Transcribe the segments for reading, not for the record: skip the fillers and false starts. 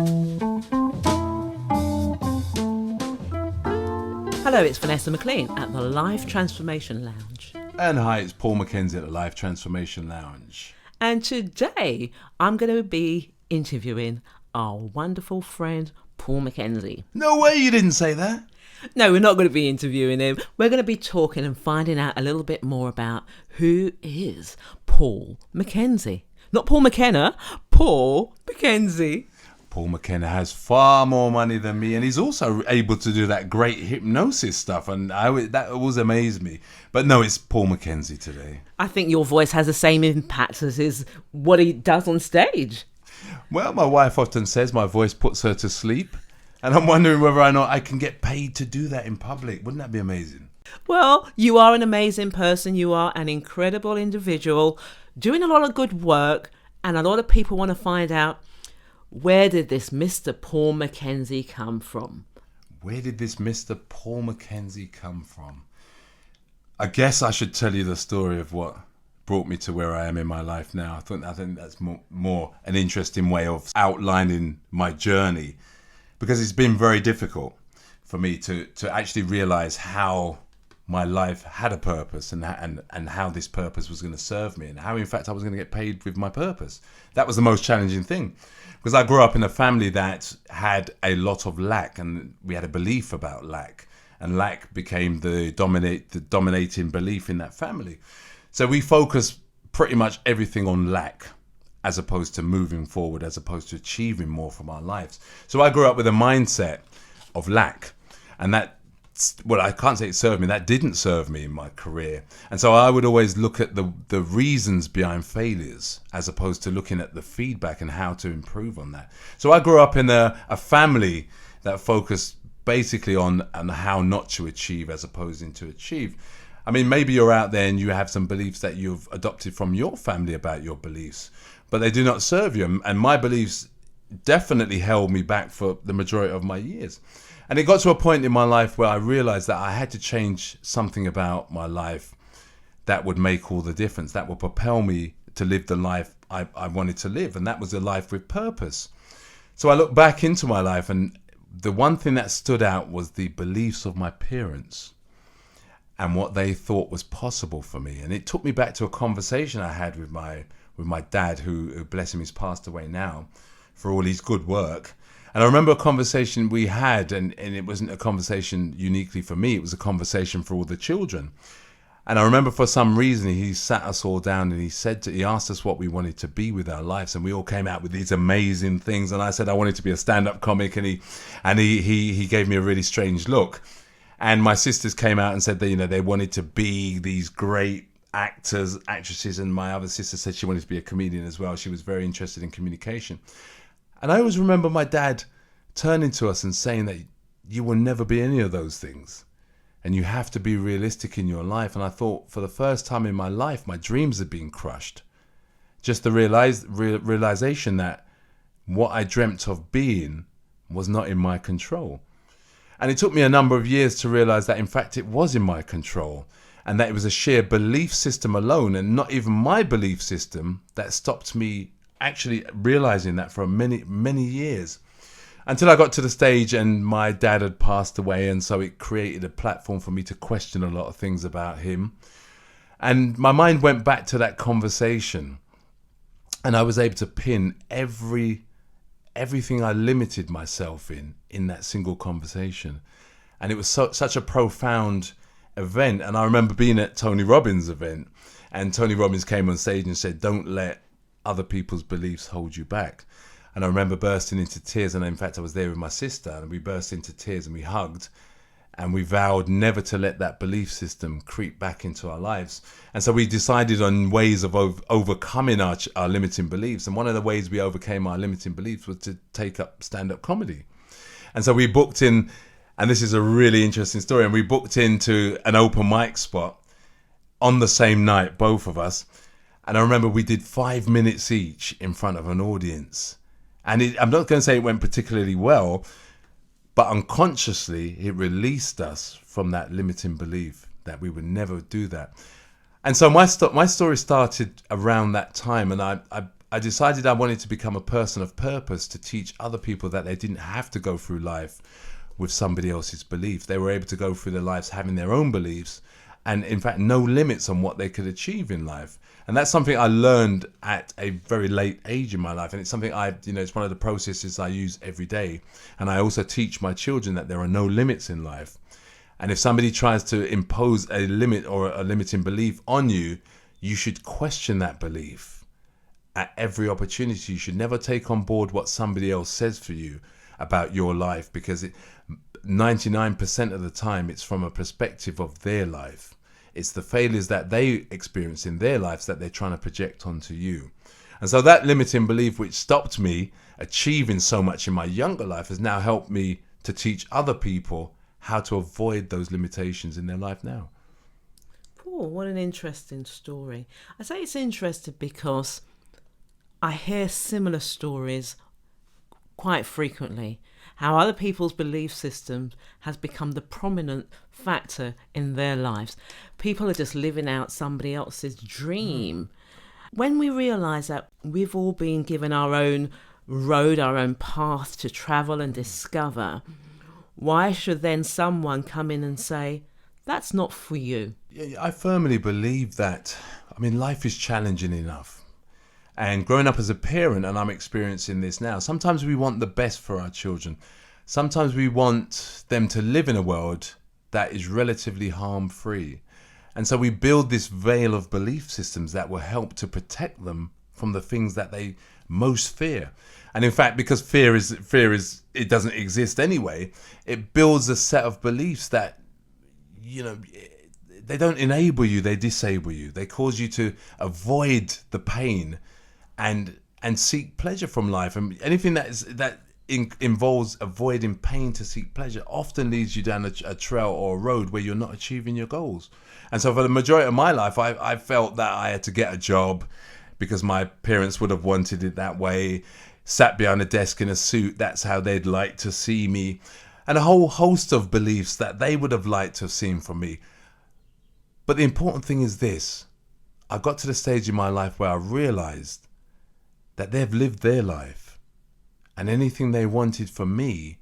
Hello, it's Vanessa McLean at the Life Transformation Lounge. And hi, it's Paul McKenzie at the Life Transformation Lounge. And today I'm going to be interviewing our wonderful friend, Paul McKenzie. No way you didn't say that. No, we're not going to be interviewing him. We're going to be talking and finding out a little bit more about who is Paul McKenzie. Not Paul McKenna, Paul McKenzie. Paul McKenna has far more money than me, and he's also able to do that great hypnosis stuff, and that always amazed me. But no, it's Paul McKenzie today. I think your voice has the same impact as what he does on stage. Well, my wife often says my voice puts her to sleep, and I'm wondering whether or not I can get paid to do that in public. Wouldn't that be amazing? Well, you are an amazing person. You are an incredible individual, doing a lot of good work, and a lot of people want to find out, where did this Mr. Paul McKenzie come from? Where did this Mr. Paul McKenzie come from? I guess I should tell you the story of what brought me to where I am in my life now. I think that's more an interesting way of outlining my journey, because it's been very difficult for me to actually realize how my life had a purpose and how this purpose was going to serve me, and how in fact I was going to get paid with my purpose. That was the most challenging thing, because I grew up in a family that had a lot of lack, and we had a belief about lack, and lack became the dominating belief in that family. So we focused pretty much everything on lack, as opposed to moving forward, as opposed to achieving more from our lives. So I grew up with a mindset of lack, and that, well, I can't say it served me. That didn't serve me in my career. And so I would always look at the reasons behind failures, as opposed to looking at the feedback and how to improve on that. So I grew up in a family that focused basically on how not to achieve as opposed to achieve. I mean, maybe you're out there and you have some beliefs that you've adopted from your family about your beliefs, but they do not serve you. And my beliefs definitely held me back for the majority of my years. And it got to a point in my life where I realized that I had to change something about my life that would make all the difference, that would propel me to live the life I wanted to live. And that was a life with purpose. So I looked back into my life, and the one thing that stood out was the beliefs of my parents and what they thought was possible for me. And it took me back to a conversation I had with my dad, who bless him, has passed away now, for all his good work. And I remember a conversation we had, and it wasn't a conversation uniquely for me, it was a conversation for all the children. And I remember for some reason he sat us all down and he asked us what we wanted to be with our lives, and we all came out with these amazing things. And I said I wanted to be a stand-up comic, and he gave me a really strange look. And my sisters came out and said that, they wanted to be these great actors, actresses, and my other sister said she wanted to be a comedian as well. She was very interested in communication. And I always remember my dad turning to us and saying that you will never be any of those things, and you have to be realistic in your life. And I thought, for the first time in my life, my dreams had been crushed. Just the realization that what I dreamt of being was not in my control. And it took me a number of years to realize that in fact it was in my control, and that it was a sheer belief system alone, and not even my belief system, that stopped me actually realizing that for many years, until I got to the stage and my dad had passed away. And so it created a platform for me to question a lot of things about him, and my mind went back to that conversation, and I was able to pin everything I limited myself in that single conversation. And it was such a profound event. And I remember being at Tony Robbins' event, and Tony Robbins came on stage and said, "Don't let other people's beliefs hold you back." And I remember bursting into tears, and in fact I was there with my sister, and we burst into tears and we hugged, and we vowed never to let that belief system creep back into our lives. And so we decided on ways of overcoming our limiting beliefs, and one of the ways we overcame our limiting beliefs was to take up stand-up comedy. And so we booked in, and this is a really interesting story, and we booked into an open mic spot on the same night, both of us. And I remember we did 5 minutes each in front of an audience. And I'm not going to say it went particularly well, but unconsciously it released us from that limiting belief that we would never do that. And so my story started around that time, and I I decided I wanted to become a person of purpose to teach other people that they didn't have to go through life with somebody else's beliefs. They were able to go through their lives having their own beliefs, and in fact no limits on what they could achieve in life. And that's something I learned at a very late age in my life, and it's something it's one of the processes I use every day. And I also teach my children that there are no limits in life. And if somebody tries to impose a limit or a limiting belief on you, you should question that belief at every opportunity. You should never take on board what somebody else says for you about your life, because 99% of the time it's from a perspective of their life. It's the failures that they experience in their lives that they're trying to project onto you. And so that limiting belief, which stopped me achieving so much in my younger life, has now helped me to teach other people how to avoid those limitations in their life now. Paul, what an interesting story. I say it's interesting because I hear similar stories quite frequently. How other people's belief systems has become the prominent factor in their lives. People are just living out somebody else's dream. When we realise that we've all been given our own road, our own path to travel and discover, why should then someone come in and say, that's not for you? Yeah, I firmly believe that. I mean, life is challenging enough. And growing up as a parent, and I'm experiencing this now, sometimes we want the best for our children. Sometimes we want them to live in a world that is relatively harm-free. And so we build this veil of belief systems that will help to protect them from the things that they most fear. And in fact, because fear is it doesn't exist anyway, it builds a set of beliefs that, they don't enable you, they disable you. They cause you to avoid the pain and seek pleasure from life. And anything that involves avoiding pain to seek pleasure often leads you down a trail or a road where you're not achieving your goals. And so for the majority of my life, I felt that I had to get a job because my parents would have wanted it that way. Sat behind a desk in a suit, that's how they'd like to see me. And a whole host of beliefs that they would have liked to have seen from me. But the important thing is this. I got to the stage in my life where I realized that they've lived their life, and anything they wanted from me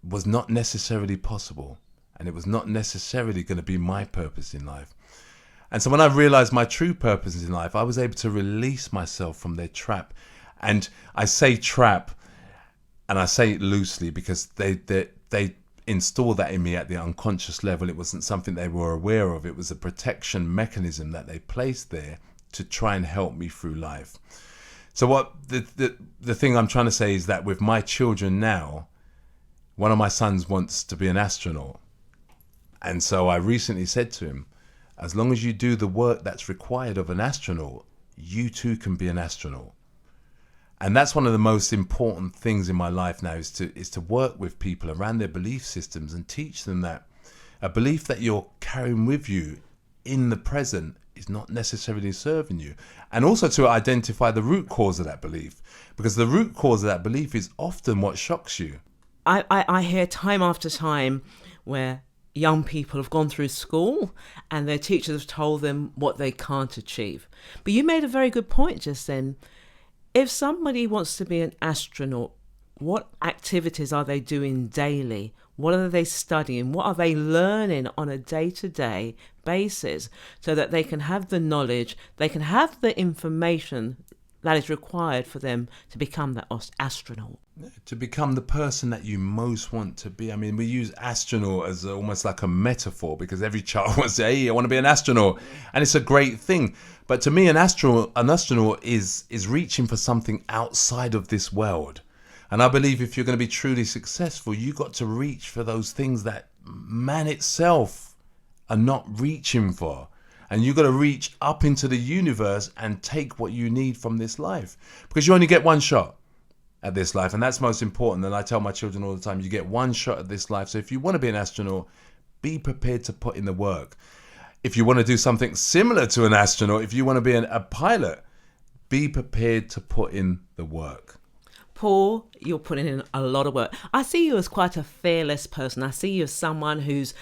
was not necessarily possible, and it was not necessarily going to be my purpose in life. And so when I realized my true purpose in life, I was able to release myself from their trap. And I say trap, and I say it loosely because they installed that in me at the unconscious level. It wasn't something they were aware of. It was a protection mechanism that they placed there to try and help me through life. So what the thing I'm trying to say is that with my children now, one of my sons wants to be an astronaut. And so I recently said to him, as long as you do the work that's required of an astronaut, you too can be an astronaut. And that's one of the most important things in my life now, is to work with people around their belief systems and teach them that a belief that you're carrying with you in the present is not necessarily serving you. And also to identify the root cause of that belief, because the root cause of that belief is often what shocks you. I hear time after time where young people have gone through school and their teachers have told them what they can't achieve. But you made a very good point just then. If somebody wants to be an astronaut, what activities are they doing daily? What are they studying? What are they learning on a day-to-day basis so that they can have the knowledge, they can have the information that is required for them to become that astronaut? To become the person that you most want to be. I mean, we use astronaut as almost like a metaphor because every child wants to say, hey, I want to be an astronaut. And it's a great thing. But to me, an astronaut is reaching for something outside of this world. And I believe if you're going to be truly successful, you got to reach for those things that man itself are not reaching for. And you got to reach up into the universe and take what you need from this life. Because you only get one shot at this life. And that's most important. And I tell my children all the time, you get one shot at this life. So if you want to be an astronaut, be prepared to put in the work. If you want to do something similar to an astronaut, if you want to be a pilot, be prepared to put in the work. Paul, you're putting in a lot of work. I see you as quite a fearless person. I see you as someone who's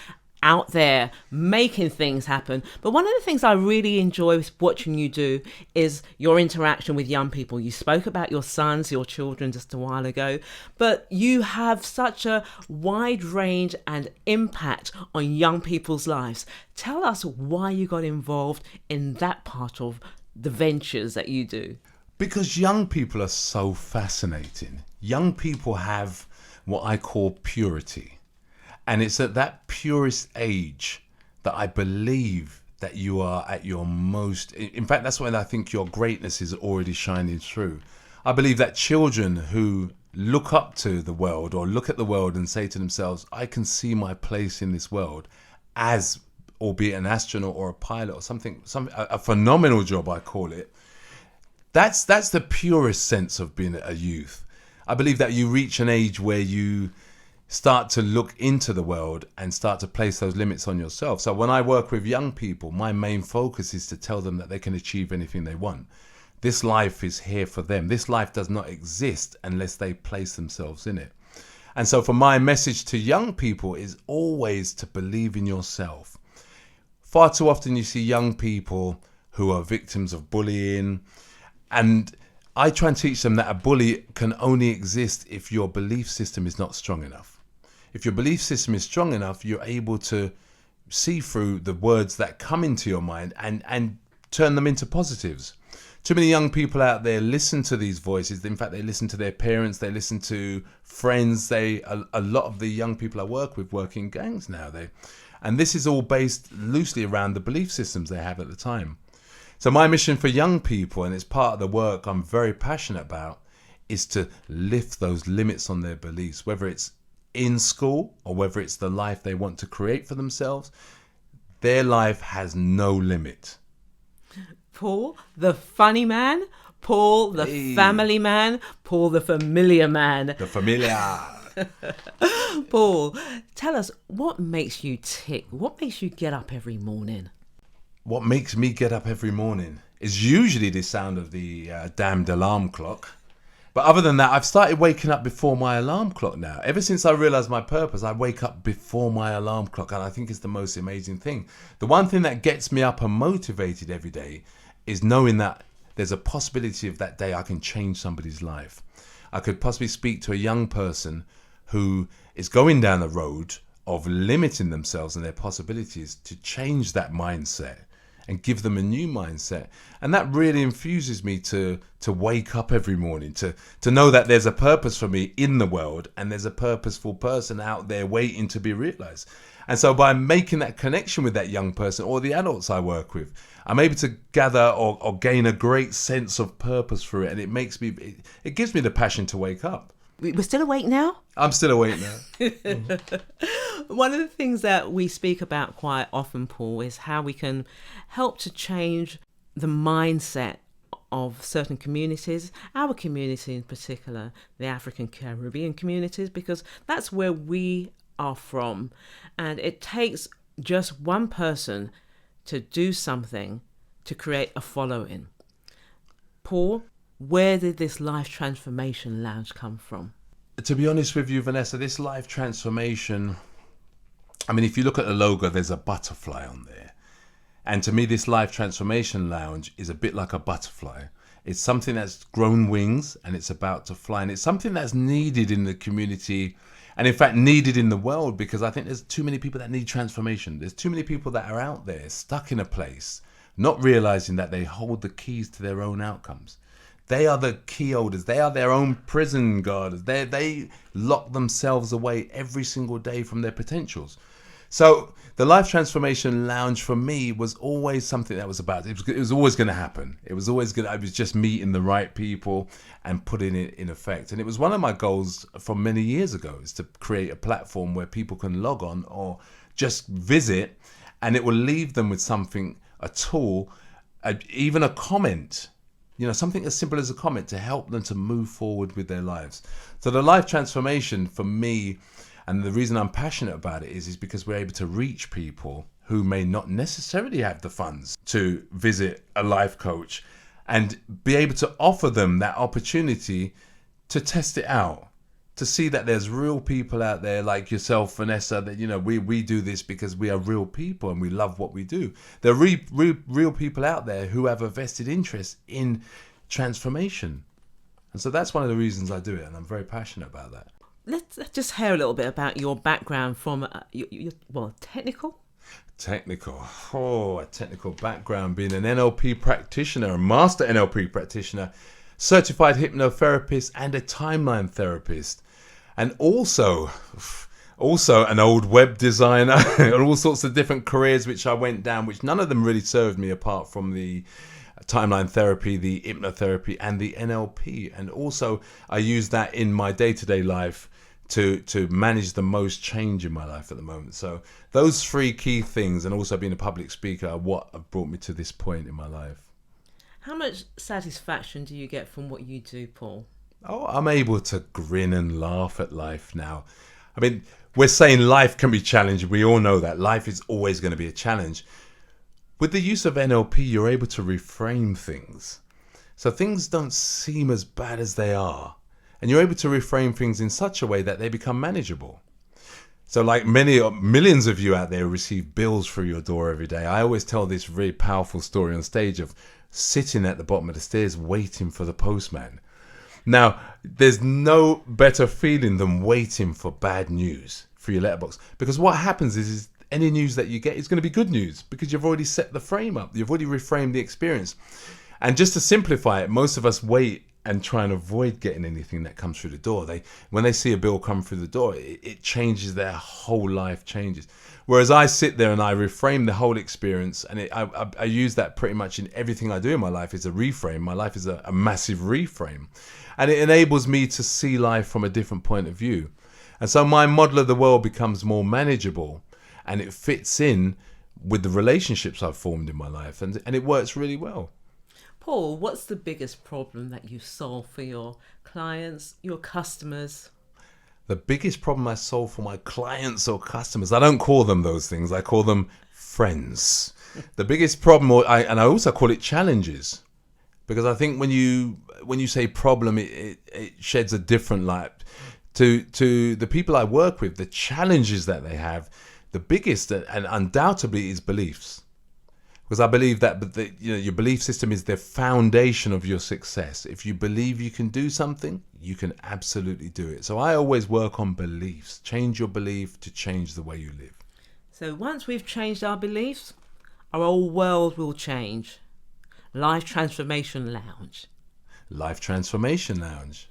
out there making things happen. But one of the things I really enjoy watching you do is your interaction with young people. You spoke about your sons, your children just a while ago, but you have such a wide range and impact on young people's lives. Tell us why you got involved in that part of the ventures that you do. Because young people are so fascinating. Young people have what I call purity. And it's at that purest age that I believe that you are at your most... In fact, that's when I think your greatness is already shining through. I believe that children who look up to the world or look at the world and say to themselves, I can see my place in this world as, albeit an astronaut or a pilot or something a phenomenal job, I call it. That's the purest sense of being a youth. I believe that you reach an age where you start to look into the world and start to place those limits on yourself. So when I work with young people, my main focus is to tell them that they can achieve anything they want. This life is here for them. This life does not exist unless they place themselves in it. And so for my message to young people is always to believe in yourself. Far too often you see young people who are victims of bullying, and I try and teach them that a bully can only exist if your belief system is not strong enough. If your belief system is strong enough, you're able to see through the words that come into your mind and turn them into positives. Too many young people out there listen to these voices. In fact, they listen to their parents, they listen to friends. A lot of the young people I work with work in gangs now. And this is all based loosely around the belief systems they have at the time. So my mission for young people, and it's part of the work I'm very passionate about, is to lift those limits on their beliefs, whether it's in school or whether it's the life they want to create for themselves. Their life has no limit. Paul, the funny man, Paul, the family man, Paul, the familiar man. The familiar. Paul, tell us, what makes you tick? What makes you get up every morning? What makes me get up every morning is usually the sound of the damned alarm clock. But other than that, I've started waking up before my alarm clock now. Ever since I realised my purpose, I wake up before my alarm clock, and I think it's the most amazing thing. The one thing that gets me up and motivated every day is knowing that there's a possibility of that day I can change somebody's life. I could possibly speak to a young person who is going down the road of limiting themselves and their possibilities to change that mindset and give them a new mindset. And that really infuses me to wake up every morning, to know that there's a purpose for me in the world and there's a purposeful person out there waiting to be realized. And so by making that connection with that young person or the adults I work with, I'm able to gather or gain a great sense of purpose through it. And it gives me the passion to wake up. We're still awake now? I'm still awake now. One of the things that we speak about quite often, Paul, is how we can help to change the mindset of certain communities, our community in particular, the African Caribbean communities, because that's where we are from. And it takes just one person to do something to create a following. Paul, where did this Life Transformation Lounge come from? To be honest with you, Vanessa, this Life Transformation, I mean, if you look at the logo, there's a butterfly on there. And to me, this Life Transformation Lounge is a bit like a butterfly. It's something that's grown wings and it's about to fly. And it's something that's needed in the community and, in fact, needed in the world, because I think there's too many people that need transformation. There's too many people that are out there stuck in a place, not realizing that they hold the keys to their own outcomes. They are the key holders. They are their own prison guards. They lock themselves away every single day from their potentials. So the Life Transformation Lounge for me was always something that was about, it was always going to happen. I was just meeting the right people and putting it in effect. And it was one of my goals from many years ago, is to create a platform where people can log on or just visit, and it will leave them with something, a tool, even a comment. Something as simple as a comment to help them to move forward with their lives. So the Life Transformation for me, and the reason I'm passionate about it is because we're able to reach people who may not necessarily have the funds to visit a life coach, and be able to offer them that opportunity to test it out, to see that there's real people out there like yourself, Vanessa, that, you know, we do this because we are real people and we love what we do. There are real people out there who have a vested interest in transformation. And so that's one of the reasons I do it, and I'm very passionate about that. Let's just hear a little bit about your background from, technical? A technical background, being an NLP practitioner, a master NLP practitioner, certified hypnotherapist and a timeline therapist, and also an old web designer and all sorts of different careers which I went down, which none of them really served me apart from the timeline therapy, the hypnotherapy and the NLP. And also I use that in my day-to-day life to manage the most change in my life at the moment. So those three key things, and also being a public speaker, are what have brought me to this point in my life. How much satisfaction do you get from what you do, Paul? Oh, I'm able to grin and laugh at life now. I mean, we're saying life can be challenging. We all know that. Life is always going to be a challenge. With the use of NLP, you're able to reframe things. So things don't seem as bad as they are. And you're able to reframe things in such a way that they become manageable. So like millions of you out there receive bills through your door every day. I always tell this really powerful story on stage of sitting at the bottom of the stairs waiting for the postman. Now, there's no better feeling than waiting for bad news for your letterbox. Because what happens is any news that you get is going to be good news because you've already set the frame up. You've already reframed the experience. And just to simplify it, most of us wait and try and avoid getting anything that comes through the door. When they see a bill come through the door, it changes, their whole life changes. Whereas I sit there and I reframe the whole experience, and I use that pretty much in everything I do in my life. Is a reframe. My life is a massive reframe, and it enables me to see life from a different point of view. And so my model of the world becomes more manageable, and it fits in with the relationships I've formed in my life, and it works really well. Paul, what's the biggest problem that you solve for your clients, your customers? The biggest problem I solve for my clients or customers, I don't call them those things, I call them friends. The biggest problem, and I also call it challenges, because I think when you say problem, it sheds a different light. To the people I work with, the challenges that they have, the biggest and undoubtedly is beliefs. Because I believe that your belief system is the foundation of your success. If you believe you can do something, you can absolutely do it. So I always work on beliefs. Change your belief to change the way you live. So once we've changed our beliefs, our whole world will change. Life Transformation Lounge. Life Transformation Lounge.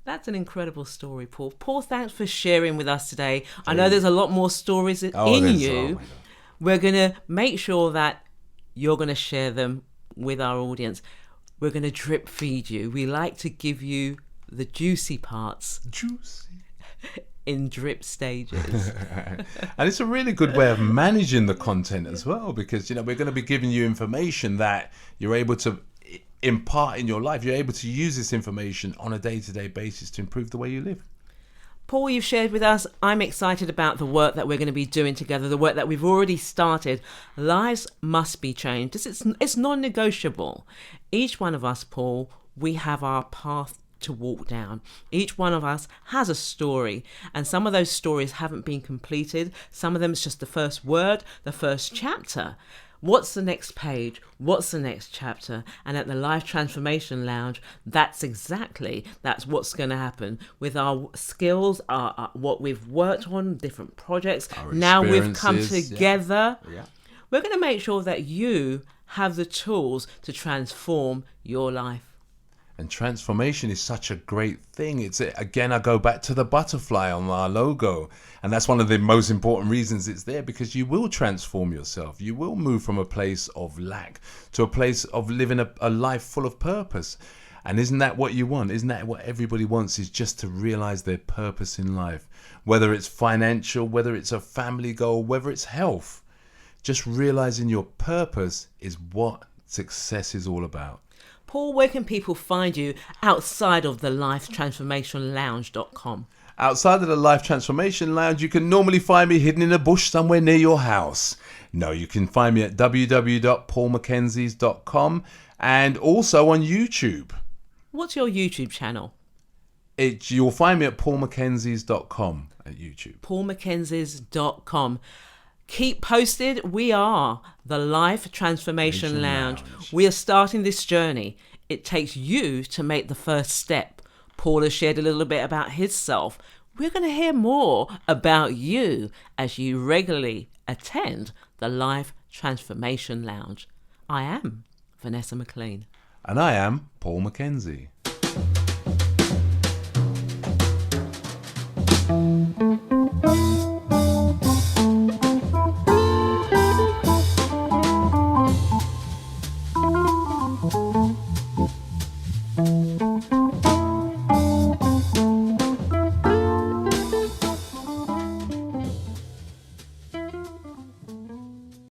That's an incredible story, Paul. Paul, thanks for sharing with us today. I know there's a lot more stories in you. We're going to make sure that you're going to share them with our audience. We're going to drip feed you. We like to give you the juicy parts. Juicy. In drip stages. And it's a really good way of managing the content as well, because we're going to be giving you information that you're able to impart in your life. You're able to use this information on a day-to-day basis to improve the way you live. Paul, you've shared with us. I'm excited about the work that we're going to be doing together, the work that we've already started. Lives must be changed. It's non-negotiable. Each one of us, Paul, we have our path to walk down. Each one of us has a story, and some of those stories haven't been completed. Some of them is just the first word, the first chapter. What's the next page? What's the next chapter? And at the Life Transformation Lounge, that's what's going to happen with our skills, our what we've worked on, different projects. Now we've come together. Yeah. We're going to make sure that you have the tools to transform your life. And transformation is such a great thing. Again, I go back to the butterfly on our logo. And that's one of the most important reasons it's there, because you will transform yourself. You will move from a place of lack to a place of living a life full of purpose. And isn't that what you want? Isn't that what everybody wants, is just to realize their purpose in life? Whether it's financial, whether it's a family goal, whether it's health. Just realizing your purpose is what success is all about. Paul, where can people find you outside of the lifetransformationlounge.com? Outside of the Life Transformation Lounge, you can normally find me hidden in a bush somewhere near your house. No, you can find me at www.paulmckenzies.com and also on YouTube. What's your YouTube channel? You'll find me at paulmckenzies.com at YouTube. paulmckenzies.com. Keep posted. We are the Life Transformation Lounge. We are starting this journey. It takes you to make the first step. Paul has shared a little bit about himself. We're going to hear more about you as you regularly attend the Life Transformation Lounge. I am Vanessa McLean. And I am Paul McKenzie.